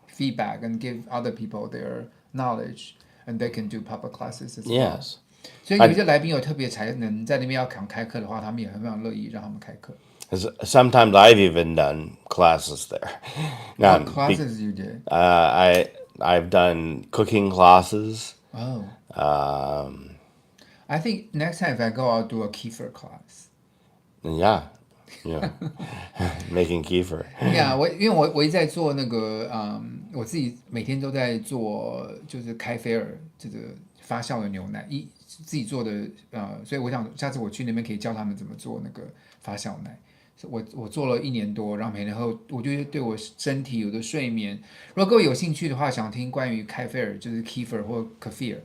feedback and give other people their knowledge, and they can do pop-up classes as well. Yes. 所以有一些来宾有特别才能在那边要开课的话，他们也非常乐意让他们开课。Sometimes I've even done classes there. What classes you did? I've done cooking classes. Oh. I think next time if I go, I'll do a kefir class. Yeah. Making kefir. Yeah， 因为我一直在做那个我自己每天都在做，就是开菲尔这个发酵的牛奶，自己做的所以我想下次我去那边可以教他们怎么做那个发酵奶。我做了1年多，然后每天后我觉得对我身体有的睡眠，如果各位有兴趣的话，想听关于开菲尔就是 kefir 或 kefir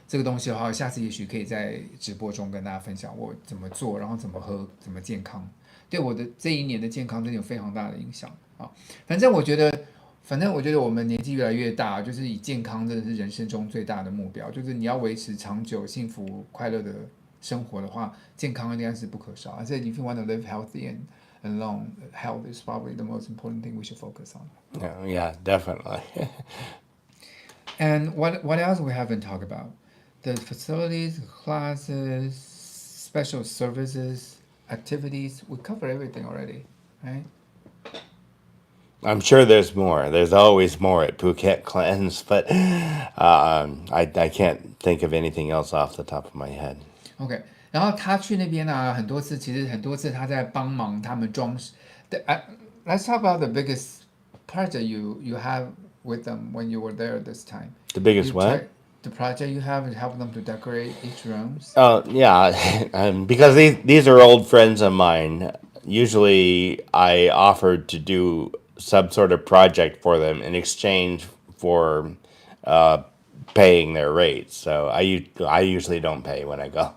这个东西的话，下次也许可以在直播中跟大家分享我怎么做，然后怎么喝，怎么健康，对我的这一年的健康真的有非常大的影响啊。反正我觉得我们年纪越来越大，就是以健康真的是人生中最大的目标，就是你要维持长久、幸福、快乐的生活的话，健康应该是不可少。I said if you want to live healthy and long, health is probably the most important thing we should focus on. Yeah, definitely. And what else we haven't talked about? The facilities, classes, special services, activities. We covered everything already, right? I'm sure there's more. There's always more at Phuket Cleanse, but I can't think of anything else off the top of my head. OK， 然后他去那边啊，很多次，其实很多次他在帮忙他们装饰。Let's talk about the biggest project you have with them when you were there this time. The biggest what? The project you have is help them to decorate each room. Oh, yeah. Because these are old friends of mine. Usually I offered to do some sort of project for them in exchange for paying their rates. So I usually don't pay when I go.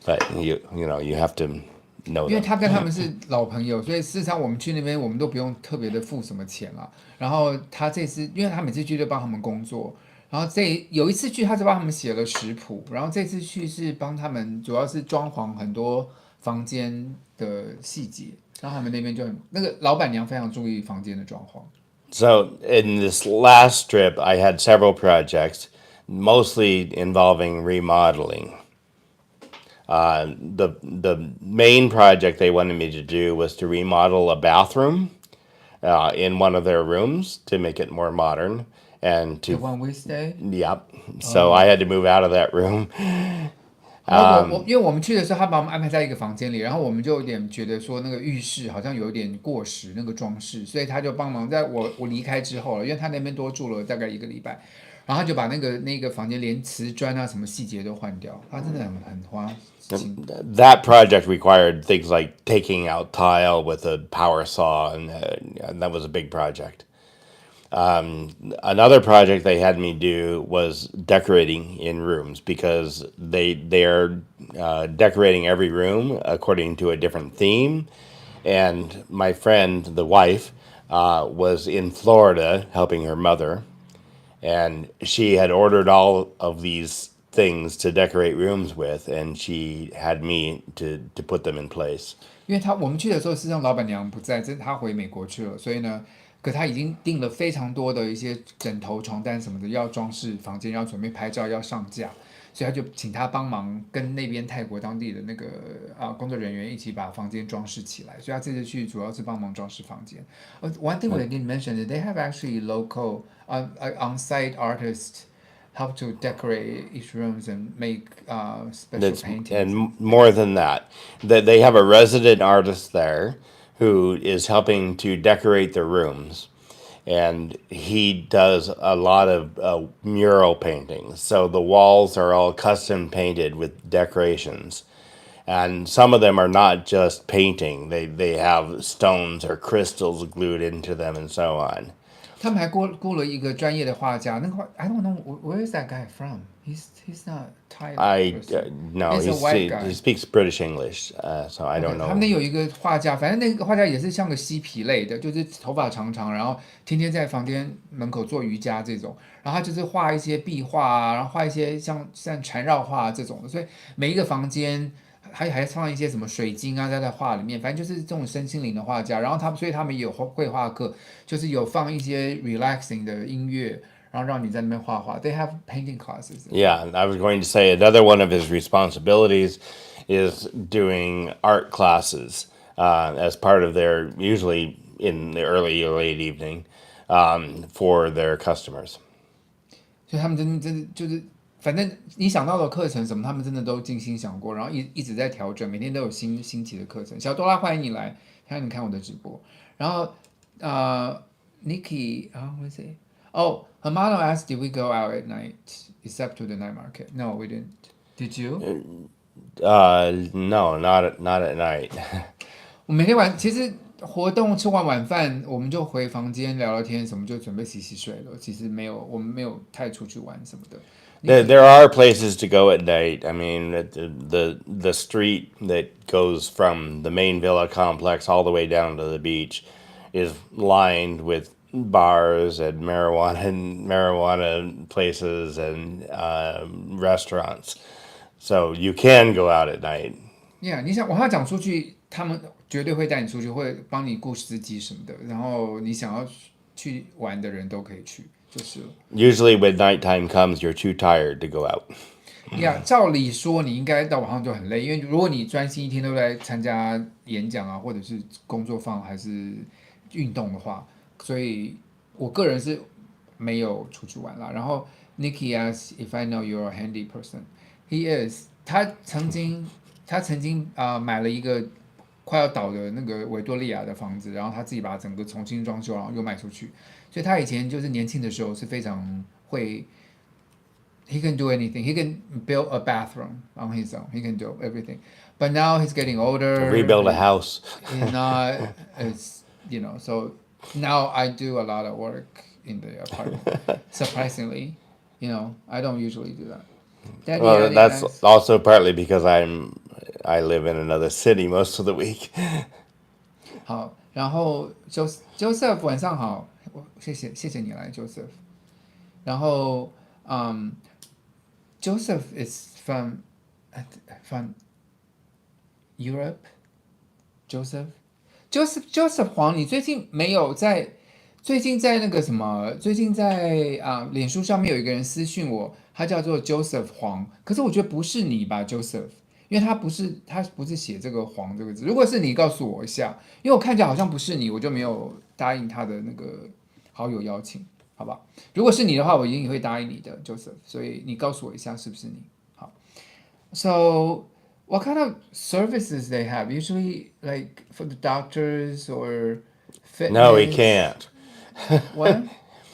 But you have to know 因为 them. 他跟他们是老朋友，所以事实上我们去那边，我们都不用特别的付什么钱啦。然后他这次，因为他每次去就帮他们工作，然后有一次去他是帮他们写了食谱，然后这次去是帮他们主要是装潢很多房间的细节，然后他们那边就那个老板娘非常注意房间的装潢。So in this last trip, I had several projects, mostly involving remodeling. The main project they wanted me to do was to remodel a bathroom in one of their rooms to make it more modern and The one we stay. Yep. So I had to move out of that room. 然后因为我们去的时候，他把我们安排在一个房间里，然后我们就有点觉得说那个浴室好像有点过时，那个装饰，所以他就帮忙在我离开之后了，因为他那边多住了大概1个礼拜，然后他就把那个房间连瓷砖啊什么细节都换掉，他真的很花心。That project required things like taking out tile with a power saw, and that was a big project. Another project they had me do was decorating in rooms because they're decorating every room according to a different theme. And my friend, the wife, was in Florida helping her mother, and she had ordered all of these things to decorate rooms with, and she had me to put them in place. 因为我们去的时候，事实上老板娘不在，她回美国去了，所以呢，可她已经订了非常多的一些枕头、床单什么的，要装饰房间，要准备拍照，要上架，所以他就请他帮忙跟那边泰国当地的那个工作人员一起把房间装饰起来，所以他这次去主要是帮忙装饰房间。One thing we didn't mention is they have actually local on-site artists help to decorate each rooms and make special paintings. And more than that, they have a resident artist there who is helping to decorate the rooms. And he does a lot of mural paintings. So the walls are all custom painted with decorations. And some of them are not just painting. They have stones or crystals glued into them and so on. 他们还雇了一个专业的画家，那个I don't know where is that guy from. He's not Thai. No, He's a white guy. he speaks British English, so I don't know. 他们那有一个画家，反正那个画家也是像个嬉皮类的，就是头发长长，然后天天在房间门口做瑜伽这种，然后他就是画一些壁画啊，然后画一些像缠绕画这种的，所以每一个房间还放一些什么水晶啊在画里面，反正就是这种身心灵的画家。然后所以他们也有绘画课，就是有放一些 relaxing 的音乐，然后让你在那边画画。They have painting classes. Yeah, I was going to say another one of his responsibilities is doing art classes as part of their, usually in the early or late evening, for their customers. 所以他们真的就是，反正你想到的课程什么，他们真的都精心想过，然后一直在调整，每天都有新奇的课程。小多拉，欢迎你来，你看我的直播。然后Nikki what is it? Oh, Hermano asked, did we go out at night except to the night market? No, we didn't. Did you? No, not at night. 我每天晚其实活动吃完晚饭，我们就回房间聊聊天，什么就准备洗洗睡了。其实没有，我们没有太出去玩什么的。There are places to go at night. I mean, the street that goes from the main villa complex all the way down to the beach is lined with bars and marijuana places and restaurants. So you can go out at night. Yeah， 你想我要讲出去，他们绝对会带你出去，会帮你雇司机什么的。然后你想要去玩的人都可以去，就是了。Usually when nighttime comes, you're too tired to go out. 照理说你应该到晚上就很累，因为如果你专心一天都在参加演讲啊，或者是工作坊还是运动的话，所以我个人是没有出去玩啦。然后 Nikki asks if I know you're a handy person. He is. 他曾经买了一个快要倒的那个维多利亚的房子，然后他自己把它整个重新装修，然后又卖出去。所以他以前就是年轻的时候是非常会。He can do anything. He can build a bathroom on his own. He can do everything. But now he's getting older. Rebuild a house. He's not. It's So now I do a lot of work in the apartment. Surprisingly, I don't usually do that. Well, that's also partly because I live in another city most of the week. 好，然后 Joseph 晚上好，谢谢你来 Joseph。然后Joseph is from Europe. Joseph 黄，你最近没有在？最近在那个什么？最近在脸书上面有一个人私讯我，他叫做 Joseph 黄，可是我觉得不是你吧 Joseph，因为他不是写这个黄这个字。如果是你，告诉我一下，因为我看起来好像不是你，我就没有答应他的那个好友邀请。好吧，如果是你的话，我一定会答应你的 Joseph， 所以你告诉我一下是不是你。好 ，So what kind of services they have? Usually like for the doctors or fitness? No, he can't. What?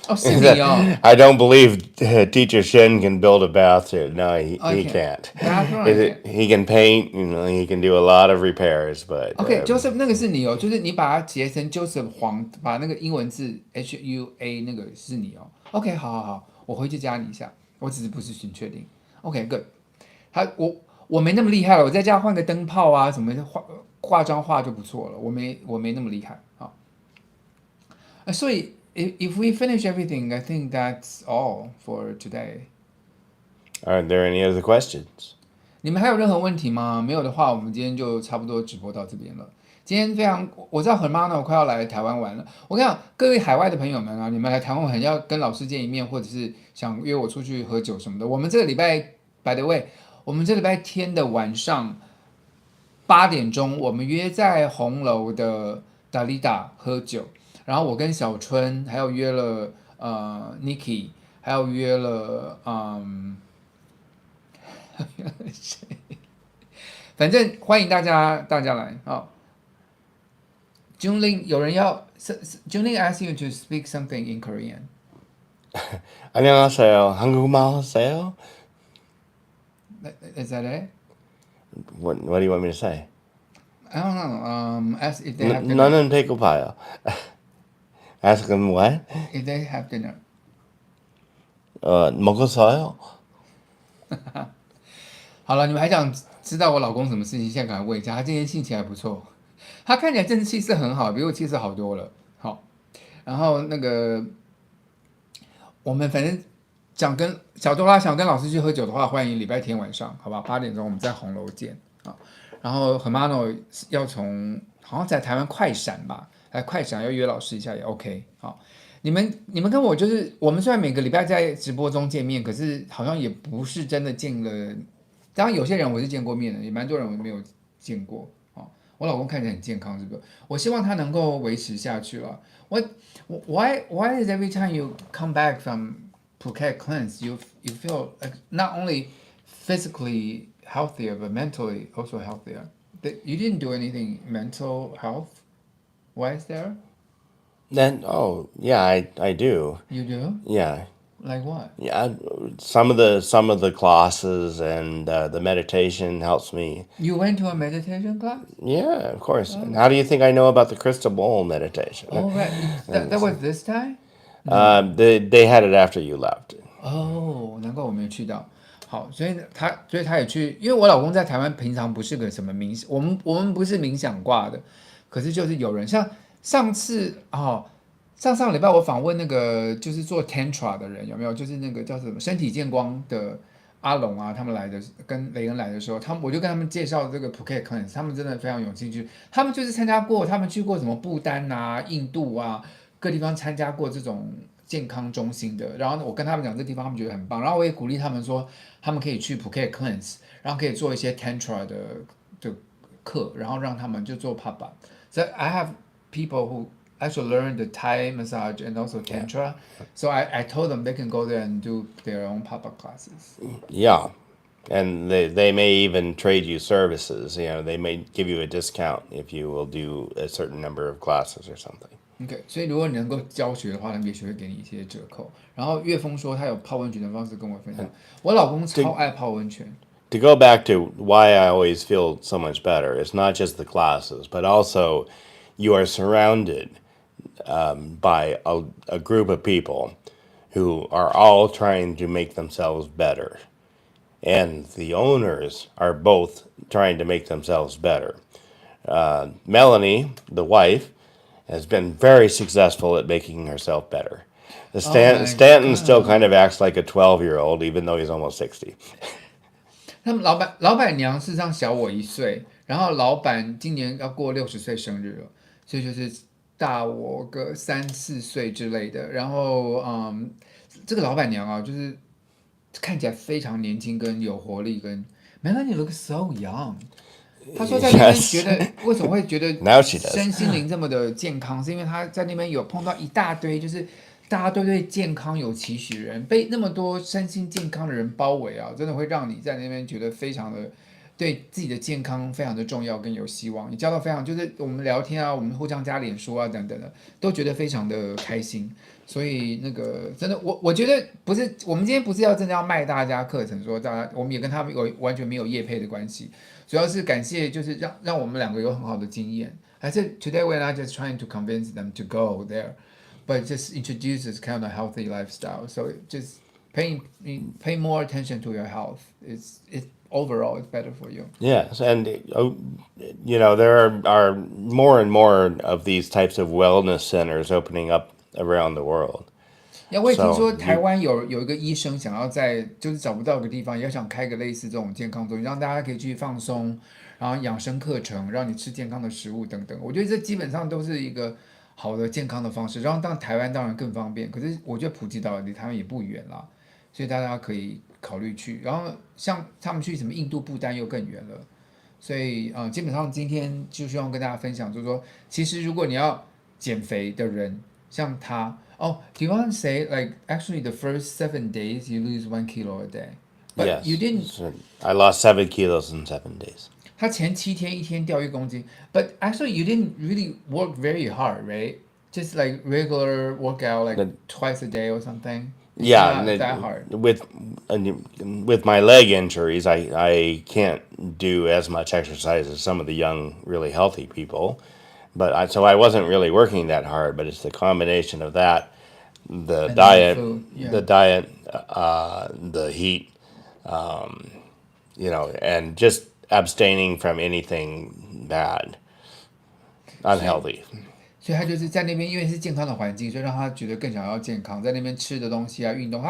哦，是你哦。I don't believe Teacher Shen can build a bathroom. No, he can't. He can paint. He can do a lot of repairs, but OK，Joseph 那个是你哦，就是你把它截成 Joseph 黄，把那个英文字 HUA 那个是你哦。OK， 好，我回去加你一下，我只是不是很确定。OK，good。我没那么厉害了，我在家换个灯泡啊什么的，化妆化就不错了，我没那么厉害啊。所以 if we finish everything, I think that's all for today. Aren't there any other questions? 你们还有任何问题吗？没有的话，我们今天就差不多直播到这边了。今天我知道Hermano快要来台湾玩了。我跟你讲，各位海外的朋友们啊，你们来台湾玩要跟老师见一面，或者是想约我出去喝酒什么的，我们这个礼拜 by the way， 我们这礼拜天的晚上8点钟，我们约在红楼的达利达喝酒。然后我跟小春还有约了Nikki， 还有约了谁？反正欢迎大家来啊。Junlin 有人要 Junlin ask you to speak something in Korean. 안녕하세요. 한국말 하세요? Is that it? What do you want me to say? I don't know. Ask if they have dinner. 너는 배고파요. Ask them what? If they have dinner. 먹었어요? 好了，你们还想知道我老公什么事情？现在赶快问一下，他今天心情还不错，他看起来真的气色很好，比我气色好多了。好，然后那个我们反正想跟小多拉想跟老师去喝酒的话，欢迎礼拜天晚上，好吧，8点钟我们在红楼见啊。然后 Hermano 要从好像在台湾快闪吧，来快闪要约老师一下也 OK 好。你们跟我就是我们虽然每个礼拜在直播中见面，可是好像也不是真的见了。当然有些人我是见过面的，也蛮多人我没有见过啊。我老公看起来很健康，是不是？我希望他能够维持下去了。Why is every time you come back from Phuket Cleanse you feel like not only physically healthier but mentally also healthier? You didn't do anything mental health? Why is there? Then yeah, I do. You do? Yeah. Like what? Yeah, some of the classes and the meditation helps me. You went to a meditation class? Yeah, of course. And how do you think I know about the crystal bowl meditation? Oh, right. That was this time? No. They had it after you left. 哦，难怪我没有去到。好，所以他也去，因为我老公在台湾平常不是个什么冥想，我们不是冥想挂的，可是就是有人像上次上个礼拜我访问那个就是做 tantra 的人有没有？就是那个叫什么身体健光的阿龙啊，他们来的跟雷恩来的时候，我就跟他们介绍这个 Phuket Cleanse，他们真的非常有兴趣，他们就是参加过，他们去过什么不丹啊、印度啊各地方参加过这种健康中心的，然后我跟他们讲这地方，他们觉得很棒，然后我也鼓励他们说，他们可以去 Phuket Cleanse，然后可以做一些 tantra 的课，然后让他们就做 pop up。So I have people who actually learn the Thai massage and also tantra. So I told them they can go there and do their own pop up classes. Yeah. And they may even trade you services. You know, they may give you a discount if you will do a certain number of classes or something. OK， 所以如果你能够教学的话，他们也许会给你一些折扣。然后岳峰说他有泡温泉的方式跟我分享，我老公超爱泡温泉。To go back to why I always feel so much better, it's not just the classes, but also you are surrounded by a group of people who are all trying to make themselves better. And the owners are both trying to make themselves better. Melanie, the wife, has been very successful at making herself better. Stanton still kind of acts like a 12-year-old, even though he's almost 60. 他们老板娘事实上小我1岁，然后老板今年要过60岁生日了，所以就是大我个3、4岁之类的。然后这个老板娘啊，就是看起来非常年轻跟有活力，跟 Melanie looks so young。他说在那边觉得为什么会觉得身心灵这么的健康，是因为他在那边有碰到一大堆就是大家都对健康有期许的人，被那么多身心健康的人包围啊，真的会让你在那边觉得非常的对自己的健康非常的重要跟有希望。你交到非常就是我们聊天啊，我们互相加脸书啊等等的，都觉得非常的开心。所以那个真的，我觉得不是，我们今天不是要真的要卖大家课程，说大家我们也跟他们完全没有业配的关系，主要是感谢就是让我们两个有很好的经验。还是 today we're not just trying to convince them to go there, but just introduce this kind of healthy lifestyle. So just pay more attention to your health. It's overall it's better for you. Yes, and you know there are more and more of these types of wellness centers opening up around the world. 我也听说台湾有一个医生想要在就是找不到个地方，也想开个类似这种健康中心，让大家可以去放松，然后养生课程，让你吃健康的食物等等。我觉得这基本上都是一个好的健康的方式。然后台湾当然更方便，可是我觉得普吉岛离台湾也不远啦，所以大家可以考虑去。然后像他们去什么印度不丹又更远了，所以基本上今天就希望跟大家分享，就是说，其实如果你要减肥的人，像他。Oh, do you want to say like actually the first 7 days you lose 1 kilo a day? But yes, you didn't. I lost 7 kilos in 7 days. 他前7天一天掉1公斤 ，but actually you didn't really work very hard, right? Just like regular workout, like twice a day or something. It's yeah, not that hard. With my leg injuries, I can't do as much exercise as some of the young, really healthy people. But so I wasn't really working that hard. But it's the combination of that, the diet, the heat, you know, and just abstaining from anything bad, unhealthy. 所以他就是在那边，因为是健康的环境，所以让他觉得更想要健康。在那边吃的东西啊，运动，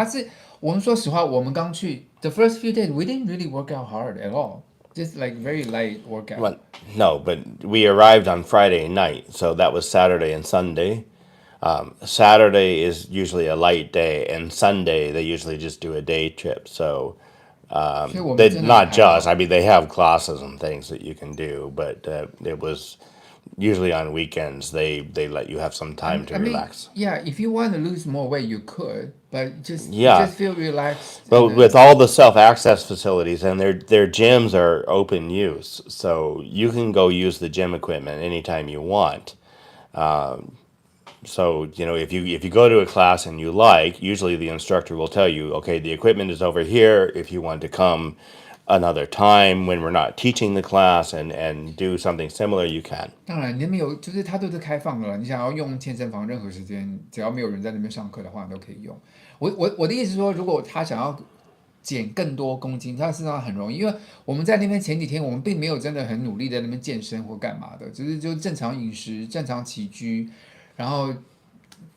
我们说实话，我们刚去 the first few days we didn't really work out hard at all. Just like very light workout. Well, no, but we arrived on Friday night, so that was Saturday and Sunday. Saturday is usually a light day, and Sunday they usually just do a day trip. So they not just. I mean, they have classes and things that you can do, but it was usually on weekends they let you have some time to relax. Yeah, if you want to lose more weight, you could, but just feel relaxed. But with all the self-access facilities and their gyms are open use, so you can go use the gym equipment anytime you want. So, if you go to a class and you like, usually the instructor will tell you, okay, the equipment is over here. If you want to come another time when we're not teaching the class and do something similar, you can. 当然，那边有，就是它都是开放的了。你想要用健身房，任何时间只要没有人在那边上课的话，你都可以用。我的意思是说，如果他想要减更多公斤，他事实上很容易，因为我们在那边前几天，我们并没有真的很努力在那边健身或干嘛的，只是就正常饮食、正常起居，然后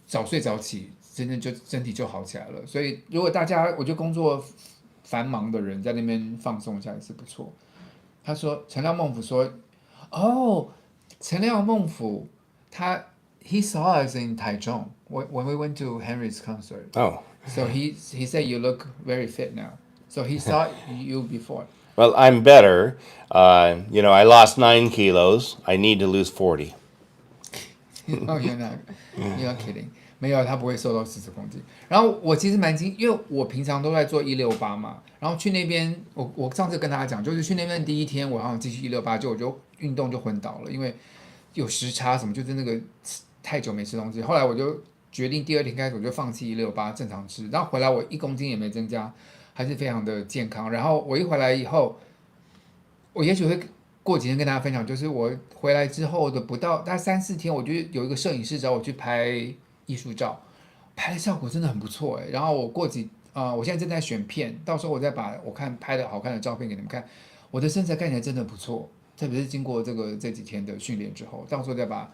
早睡早起，真的就身体就好起来了。所以，如果大家，我觉得工作繁忙的人在那边放松一下也是不错。他说，陈亮孟府说，哦，陈亮孟府，he saw us in Taichung when we went to Henry's concert. Oh. So he said you look very fit now. So he saw you before. Well, I'm better. I lost 9 kilos. I need to lose 40. Oh, you're not kidding. 没有，他不会瘦到40公斤。然后我其实蛮因为我平常都在做168嘛，然后去那边，我上次跟大家讲，就是去那边第一天，我好像继续168，我就运动就昏倒了，因为有时差什么，就是那个太久没吃东西。后来我就决定第二天开始我就放弃168，正常吃，然后回来我1公斤也没增加，还是非常的健康。然后我一回来以后，我也许会过几天跟大家分享，就是我回来之后的不到大概3-4天，我就有一个摄影师找我去拍艺术照，拍的效果真的很不错然后我现在正在选片，到时候我再把我拍的好看的照片给你们看。我的身材看起来真的不错，特别是经过这几天的训练之后，到时候再把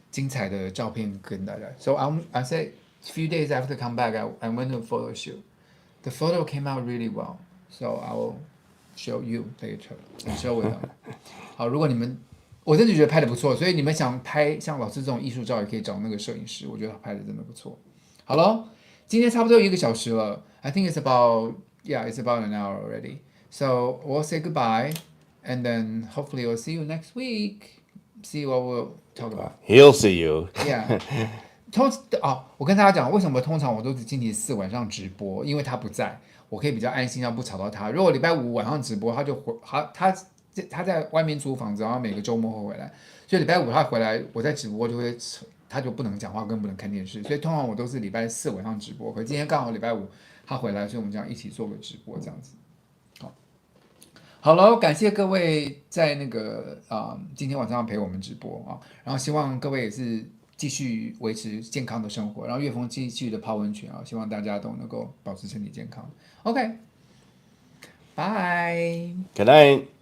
精彩的照片跟大家。So I say few days after come back, I went to a photo shoot. The photo came out really well, so I will show you later and show with them. 好，如果你们我真的觉得拍的不错，所以你们想拍像老师这种艺术照，也可以找那个摄影师，我觉得他拍的真的不错。好咯，今天差不多1个小时了。I think it's about an hour already. So we'll say goodbye, and then hopefully we'll see you next week. See what we'll talk about. He'll see you. Yeah. 我跟大家讲，为什么通常我都是星期4晚上直播，因为他不在，我可以比较安心，要不吵到他。如果礼拜5晚上直播，他在外面租房子，然后每个周末会回来，所以礼拜5他回来，我在直播他就不能讲话，更不能看电视，所以通常我都是礼拜4晚上直播。可是今天刚好礼拜5他回来，所以我们这样一起做个直播这样子。好了，感谢各位在那个今天晚上陪我们直播然后希望各位也是继续维持健康的生活，然后岳峰继续的泡温泉希望大家都能够保持身体健康。OK， 拜。Good night.